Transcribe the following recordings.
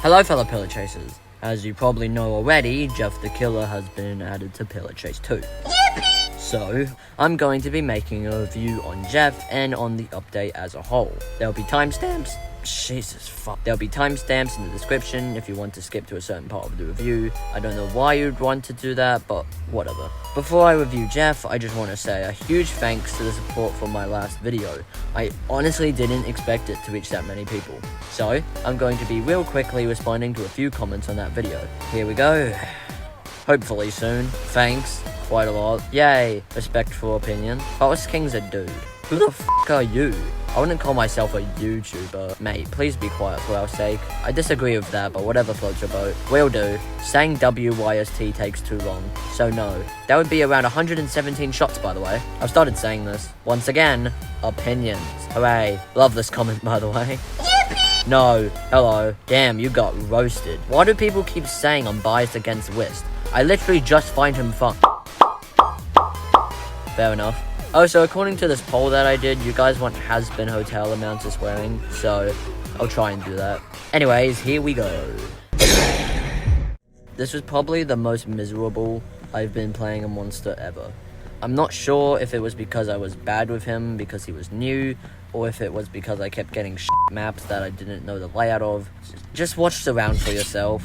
Hello fellow Pillar Chasers. As you probably know already, Jeff the Killer has been added to Pillar Chase 2. Yippee! So, I'm going to be making a review on Jeff and on the update as a whole. There'll be timestamps. Jesus fuck. There'll be timestamps in the description if you want to skip to a certain part of the review. I don't know why you'd want to do that, but whatever. Before I review Jeff, I just want to say a huge thanks to the support from my last video. I honestly didn't expect it to reach that many people. So, I'm going to be real quickly responding to a few comments on that video. Here we go. Hopefully soon. Thanks. Quite a lot. Yay. Respectful opinion. Forest King's a dude. Who the f*** are you? I wouldn't call myself a YouTuber. Mate, please be quiet for our sake. I disagree with that, but whatever floats your boat. Will do. Saying WYST takes too long, so no. That would be around 117 shots, by the way. I've started saying this. Once again, opinions. Hooray. Love this comment, by the way. Yippee! No. Hello. Damn, you got roasted. Why do people keep saying I'm biased against Wist? I literally just find him fun. Fair enough. Oh, so according to this poll that I did, you guys want has-been hotel amounts of swearing, so I'll try and do that. Anyways, here we go. This was probably the most miserable I've been playing a monster ever. I'm not sure if it was because I was bad with him because he was new, or if it was because I kept getting shit maps that I didn't know the layout of. Just watch the round for yourself.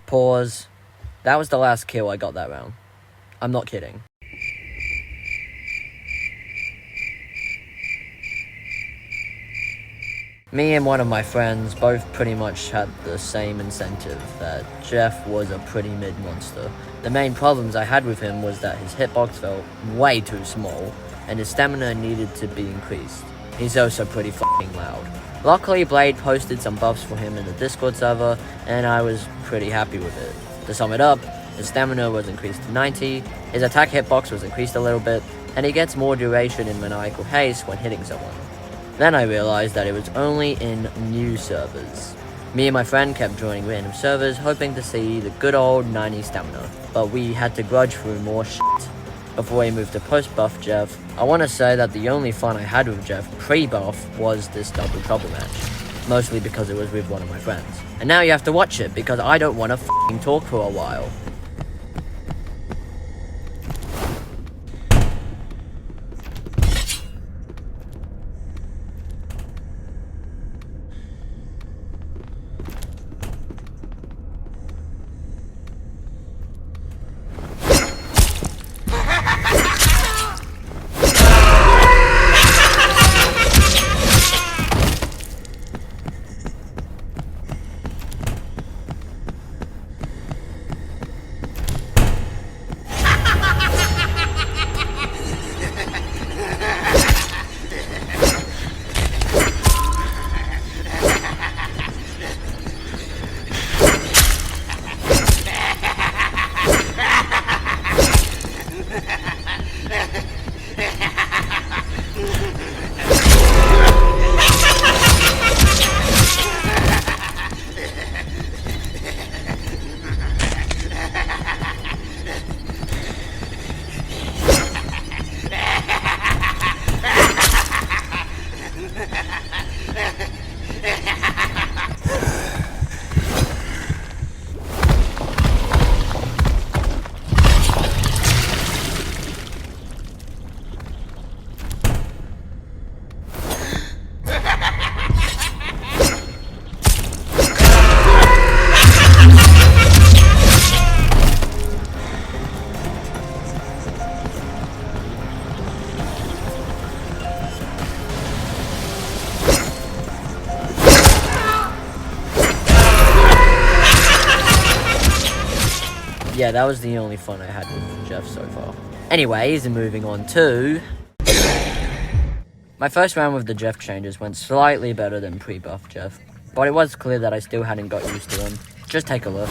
Pause. That was the last kill I got that round. I'm not kidding. Me and one of my friends both pretty much had the same incentive, that Jeff was a pretty mid monster. The main problems I had with him was that his hitbox felt way too small, and his stamina needed to be increased. He's also pretty fucking loud. Luckily, Blade posted some buffs for him in the Discord server, and I was pretty happy with it. To sum it up, his stamina was increased to 90, his attack hitbox was increased a little bit, and he gets more duration in maniacal haste when hitting someone. Then I realized that it was only in new servers. Me and my friend kept joining random servers, hoping to see the good old 90 stamina, but we had to grudge through more shit. before he moved to post-buff Jeff. I want to say that the only fun I had with Jeff pre-buff was this double trouble match, mostly because it was with one of my friends. And now you have to watch it because I don't want to f***ing talk for a while. Yeah, that was the only fun I had with Jeff so far. Anyways, moving on to... My first round with the Jeff changes went slightly better than pre-buff Jeff, but it was clear that I still hadn't got used to them. Just take a look.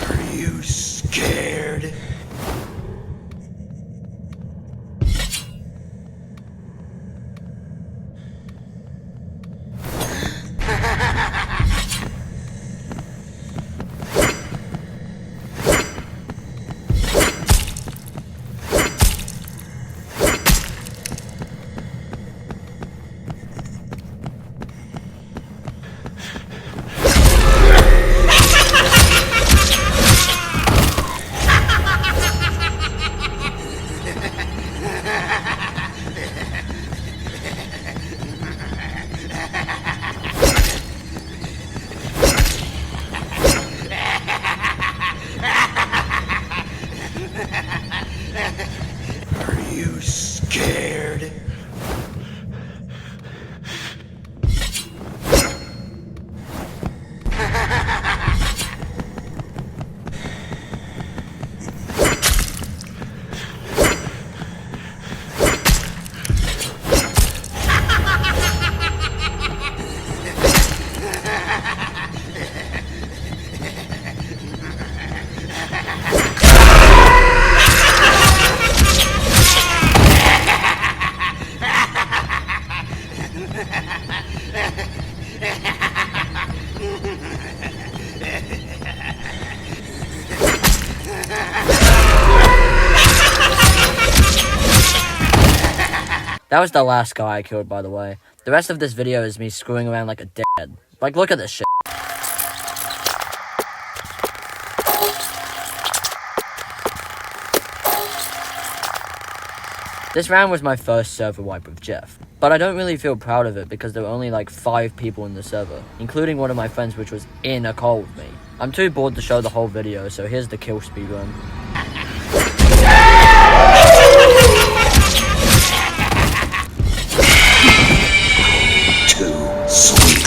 Are you scared? Are you scared? That was the last guy I killed, by the way. The rest of this video is me screwing around like a dickhead. Like, look at this shit. This round was my first server wipe with Jeff, but I don't really feel proud of it because there were only like 5 people in the server, including one of my friends which was in a call with me. I'm too bored to show the whole video, so here's the kill speedrun. Too sweet.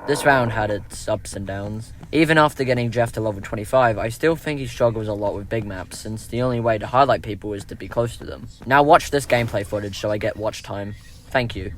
This round had its ups and downs. Even after getting Jeff to level 25, I still think he struggles a lot with big maps, since the only way to highlight people is to be close to them. Now watch this gameplay footage so I get watch time. Thank you.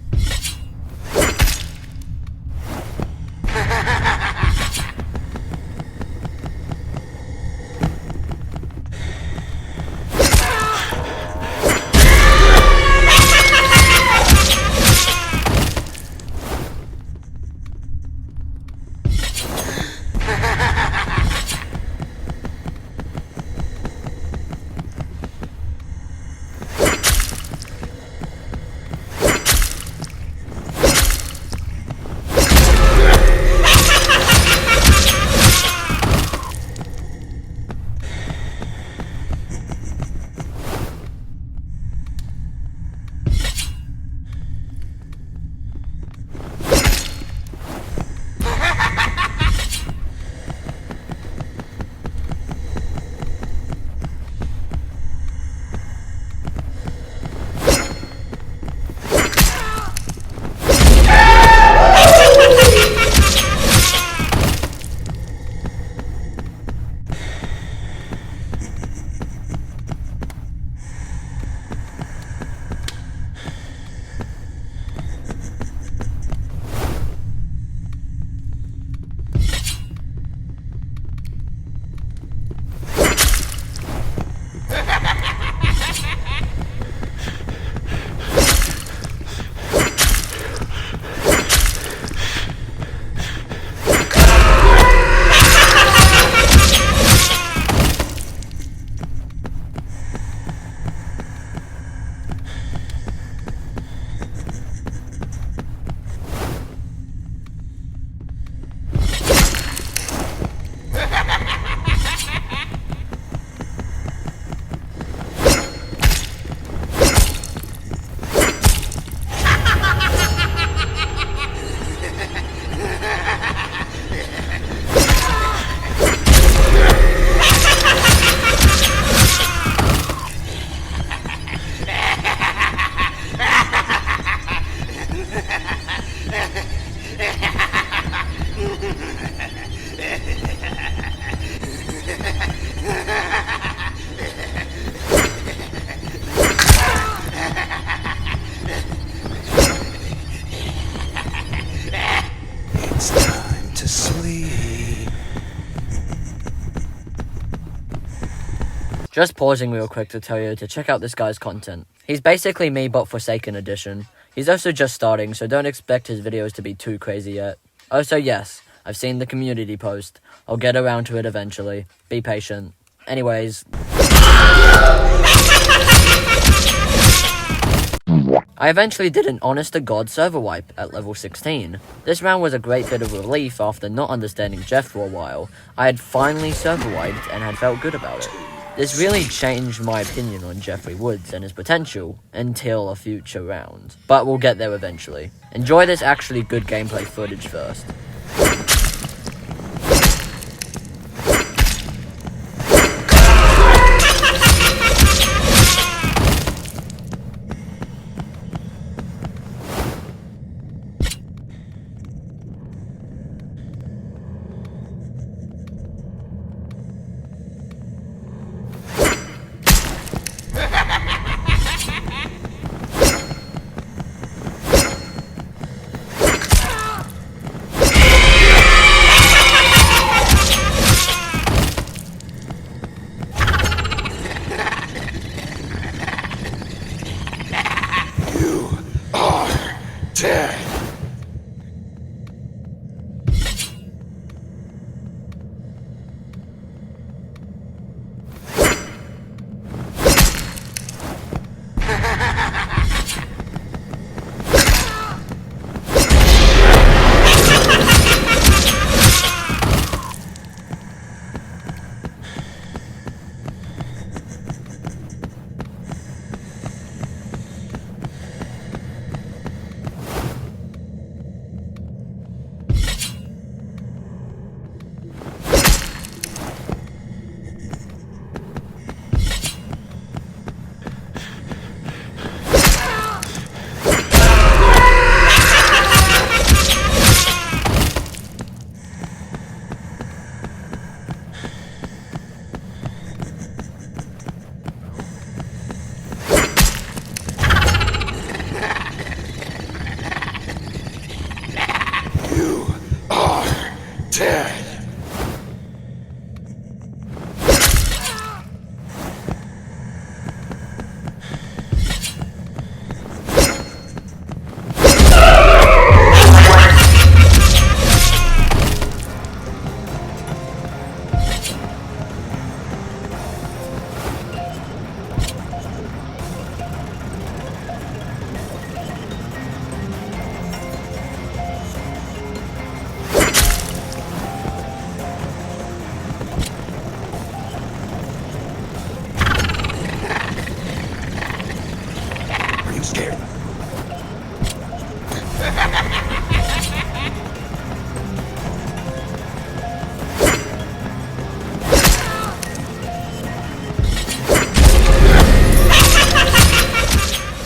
Just pausing real quick to tell you to check out this guy's content. He's basically me but Forsaken Edition. He's also just starting, so don't expect his videos to be too crazy yet. Also yes, I've seen the community post. I'll get around to it eventually. Be patient. Anyways. I eventually did an honest-to-God server wipe at level 16. This round was a great bit of relief after not understanding Jeff for a while. I had finally server wiped and had felt good about it. This really changed my opinion on Jeffrey Woods and his potential until a future round. But we'll get there eventually. Enjoy this actually good gameplay footage first. Are you scared?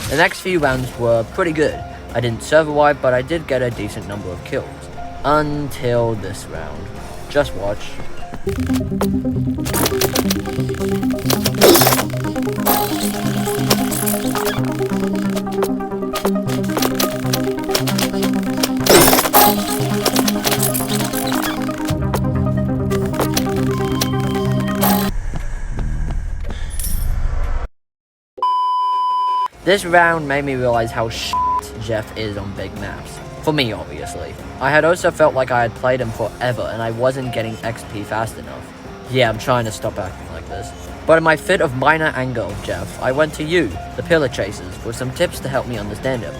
The next few rounds were pretty good. I didn't survive, but I did get a decent number of kills. Until this round. Just watch. This round made me realize how shit Jeff is on big maps. For me, obviously. I had also felt like I had played him forever and I wasn't getting XP fast enough. Yeah, I'm trying to stop acting like this. But in my fit of minor anger of Jeff, I went to you, the Pillar Chasers, for some tips to help me understand him.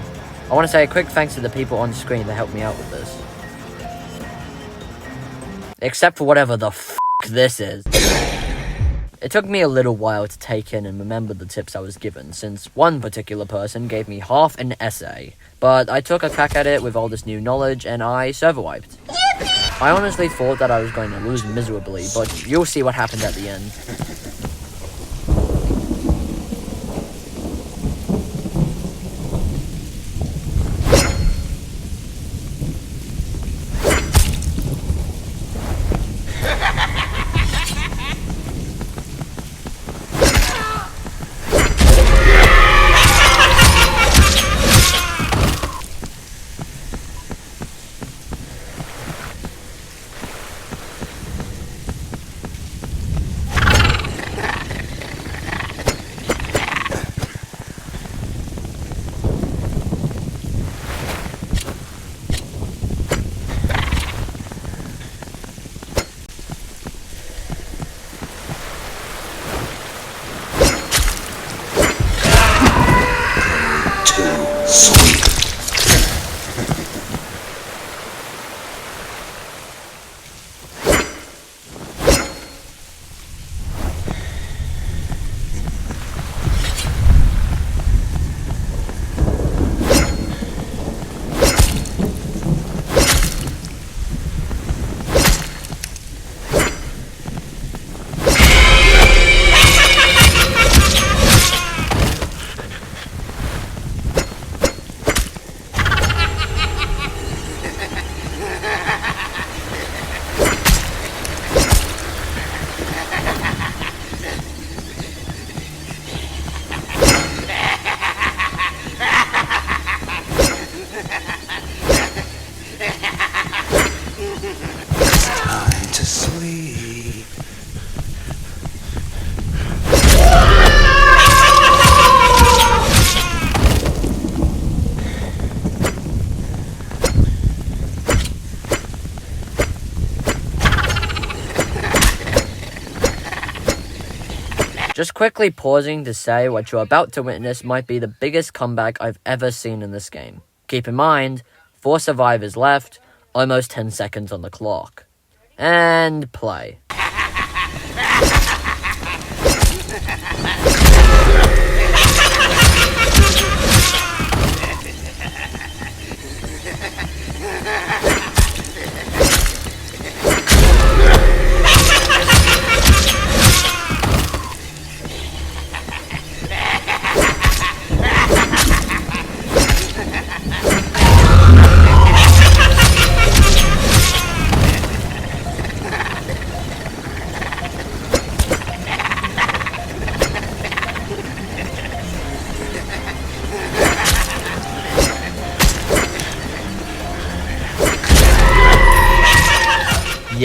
I want to say a quick thanks to the people on screen that helped me out with this. Except for whatever the f*** this is. It took me a little while to take in and remember the tips I was given, since one particular person gave me half an essay. But I took a crack at it with all this new knowledge, and I survived. I honestly thought that I was going to lose miserably, but you'll see what happened at the end. Time to sleep. Just quickly pausing to say what you're about to witness might be the biggest comeback I've ever seen in this game. Keep in mind, 4 survivors left, almost 10 seconds on the clock. And play.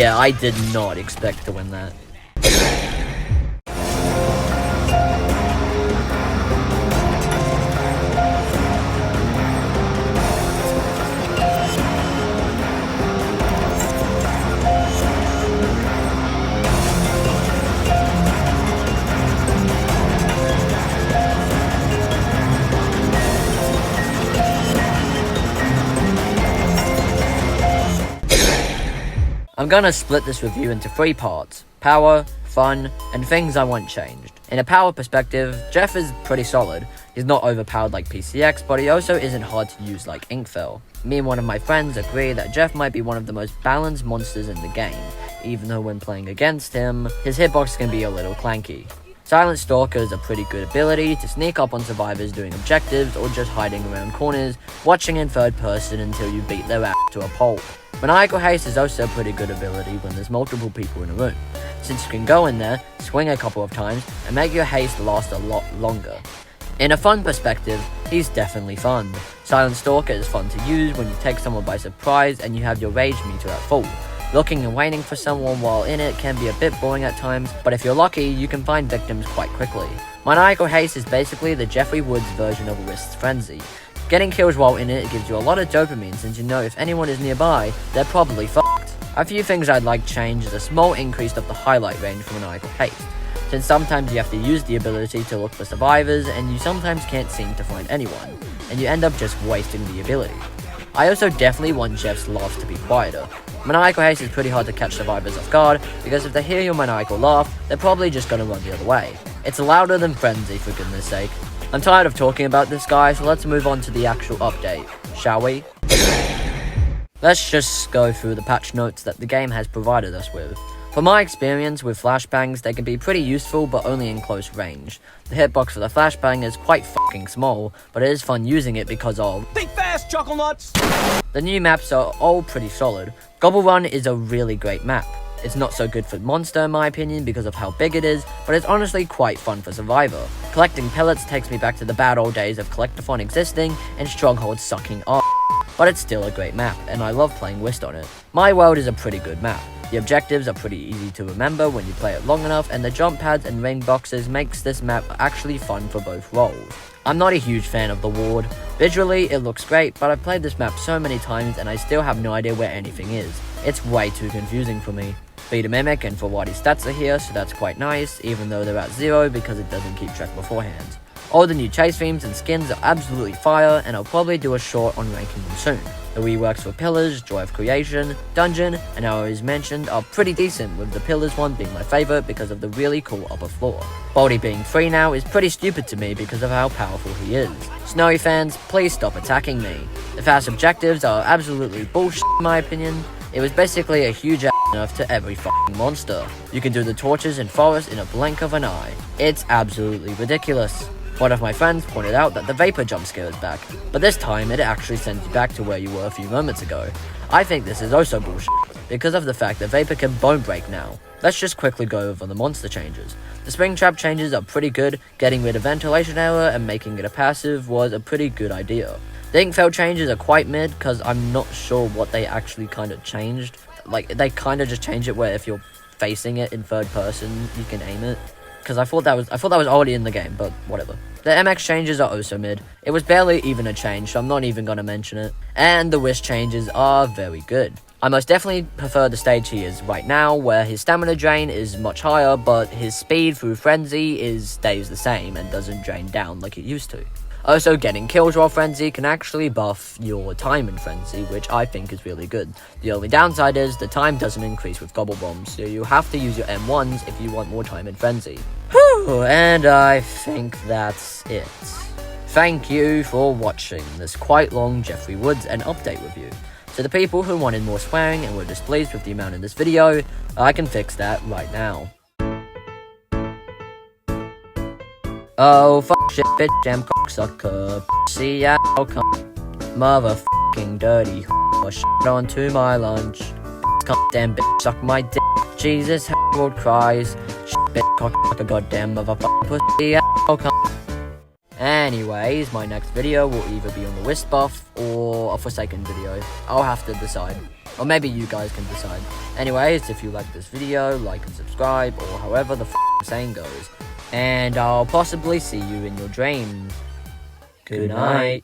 Yeah, I did not expect to win that. I'm gonna split this review into 3 parts: power, fun, and things I want changed. In a power perspective, Jeff is pretty solid. He's not overpowered like PCX, but he also isn't hard to use like Inkfell. Me and one of my friends agree that Jeff might be one of the most balanced monsters in the game, even though when playing against him, his hitbox can be a little clanky. Silent Stalker is a pretty good ability to sneak up on survivors doing objectives or just hiding around corners, watching in third person until you beat their ass to a pulp. Maniacal Haste is also a pretty good ability when there's multiple people in a room, since you can go in there, swing a couple of times, and make your haste last a lot longer. In a fun perspective, he's definitely fun. Silent Stalker is fun to use when you take someone by surprise and you have your rage meter at full. Looking and waiting for someone while in it can be a bit boring at times, but if you're lucky, you can find victims quite quickly. Maniacal Haste is basically the Jeffrey Woods version of Wrist's Frenzy. Getting kills while in it gives you a lot of dopamine, since you know if anyone is nearby, they're probably fucked. A few things I'd like changed is a small increase of the highlight range for Maniacal Haste, since sometimes you have to use the ability to look for survivors and you sometimes can't seem to find anyone, and you end up just wasting the ability. I also definitely want Jeff's laugh to be quieter. Maniacal Haste is pretty hard to catch survivors off guard, because if they hear your maniacal laugh, they're probably just gonna run the other way. It's louder than Frenzy, for goodness sake. I'm tired of talking about this guy, so let's move on to the actual update, shall we? Let's just go through the patch notes that the game has provided us with. From my experience with flashbangs, they can be pretty useful, but only in close range. The hitbox for the flashbang is quite fucking small, but it is fun using it because of... Think fast, chuckle nuts! The new maps are all pretty solid. Gobble Run is a really great map. It's not so good for Monster in my opinion because of how big it is, but it's honestly quite fun for Survivor. Collecting pellets takes me back to the bad old days of Collectathon existing and Stronghold sucking ass. But it's still a great map, and I love playing Whist on it. My World is a pretty good map. The objectives are pretty easy to remember when you play it long enough, and the jump pads and ring boxes makes this map actually fun for both roles. I'm not a huge fan of the Ward. Visually, it looks great, but I've played this map so many times and I still have no idea where anything is. It's way too confusing for me. Beat a Mimic and Fawadi's stats are here, so that's quite nice, even though they're at 0 because it doesn't keep track beforehand. All the new chase themes and skins are absolutely fire, and I'll probably do a short on ranking them soon. The reworks for Pillars, Joy of Creation, Dungeon, and Arrows mentioned are pretty decent, with the Pillars one being my favourite because of the really cool upper floor. Baldy being free now is pretty stupid to me because of how powerful he is. Snowy fans, please stop attacking me. The fast objectives are absolutely bullshit in my opinion. It was basically a huge nerf to every fucking monster. You can do the torches in forest in a blink of an eye. It's absolutely ridiculous. One of my friends pointed out that the Vapor jump scare is back, but this time it actually sends you back to where you were a few moments ago. I think this is also bullshit, because of the fact that Vapor can bone break now. Let's just quickly go over the monster changes. The Spring Trap changes are pretty good. Getting rid of ventilation error and making it a passive was a pretty good idea. The Inkfell changes are quite mid, because I'm not sure what they actually kind of changed. Like, they kind of just changed it where if you're facing it in third person, you can aim it. Because I thought that was already in the game, but whatever. The MX changes are also mid. It was barely even a change, so I'm not even gonna mention it. And the Wish changes are very good. I most definitely prefer the stage he is right now, where his stamina drain is much higher, but his speed through Frenzy stays the same and doesn't drain down like it used to. Also, getting kills while Frenzy can actually buff your time in Frenzy, which I think is really good. The only downside is the time doesn't increase with Gobble Bombs, so you have to use your M1s if you want more time in Frenzy. Whew, and I think that's it. Thank you for watching this quite long Jeffrey Woods and update review. To the people who wanted more swearing and were displeased with the amount in this video, I can fix that right now. Oh, fuck shit, bitch, damn cocksucker, see ya, cunt, motherfucking dirty shit onto my lunch, cunt, damn bitch, suck my dick, Jesus, Harold cries, shit, bitch, cocksucker, goddamn motherfucking pussy, cunt. Anyways, my next video will either be on the Wisp buff or a Forsaken video. I'll have to decide. Or maybe you guys can decide. Anyways, if you like this video, like and subscribe, or however the saying goes. And I'll possibly see you in your dreams. Good night.